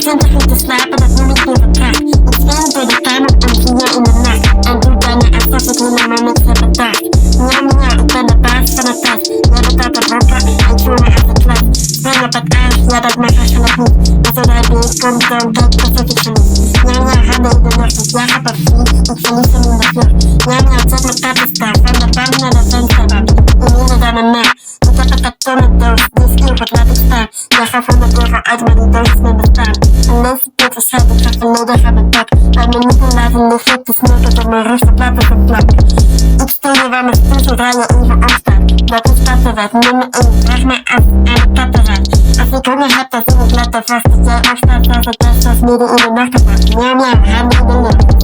20 uur te slapen, dat noem ik niet vertraagd. Ik speel door de kamer om 4 uur in de nacht. En doe bijna alsof ik hoe mijn mensen heb bedacht. Ja, ik ben de baas van het tas. Jij betaalt de rokken en voel me als een klas. Spring op het ijs, ja dat mag eigenlijk niet. Maar zodra je weer komt, dan kijk alsof ik geniet. Ja, handen in de lucht, ik jaag op een vlieg. Ik verlies hem in de vlucht. Ja, zet mijn katten staan, van de bank naar de vensterbank. Ik minder dan een nacht. Ik heb een kartonnen doos, die skilpot laat ik staan. Jij gaat van de burger uit, maar die doos is mijn bestaan. En deze pot is uit, ik ga verloren aan mijn dak. Laat me niet in laten liggen, te smelten op mijn rust, op laten geplakt. Ik stel je waar mijn stoel zodra je even opstaat. Dat is stappenwet, nummer 1, vraag mij af aan de tappenraad. Als ik honger heb, dan zie ik letter vast. Dat jij afstaat zoals het best als midden in de nacht vast. Handen in de lucht.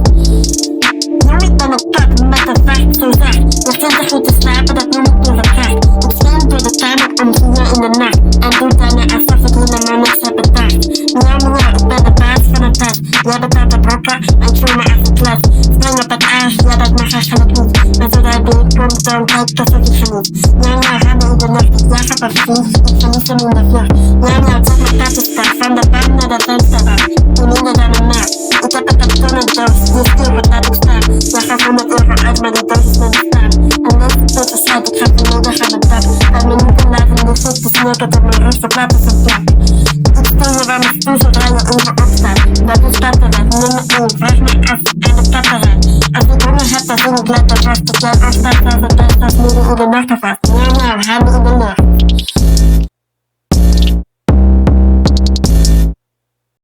Jong, ik ben een kat met een vacht zo zacht. Nog 20 uur te slapen, dat noem ik niet verkracht. Ik speel door de kamer om 4 uur in de nacht. En doe bijna alsof ik hoe mijn mensen heb bedacht. Ik ben de baas van het tas. Jij betaalt de brokken en ik voel me als een klas. Spring op het ijs, ja dat mag eigenlijk niet. Maar zodra je weer komt, dan kijk alsof ik geniet. Handen in de lucht, ik jaag op een vlieg. Ik verlies hem in de vlucht. Zet mijn katten staan, van de bank naar de vensterbank. Ik minder dan een nacht. Ik heb een kartonnen doos, die skilpot laat ik staan. Jij gaat €100 uit, maar die doos is mijn bestaan. En deze pot is uit, ik ga verloren aan mijn dak. Laat me niet in laten liggen, te smelten op mijn rust, op laten geplakt. Ik stel je waar mijn stoel zodra je even opstaat. Dat is stappenwet, nummer 1, vraag mij af aan de tappenraad. Als ik honger heb, dan zie ik letter vast. Dat jij afstaat zoals het best als midden in de nacht vast. Handen in de lucht.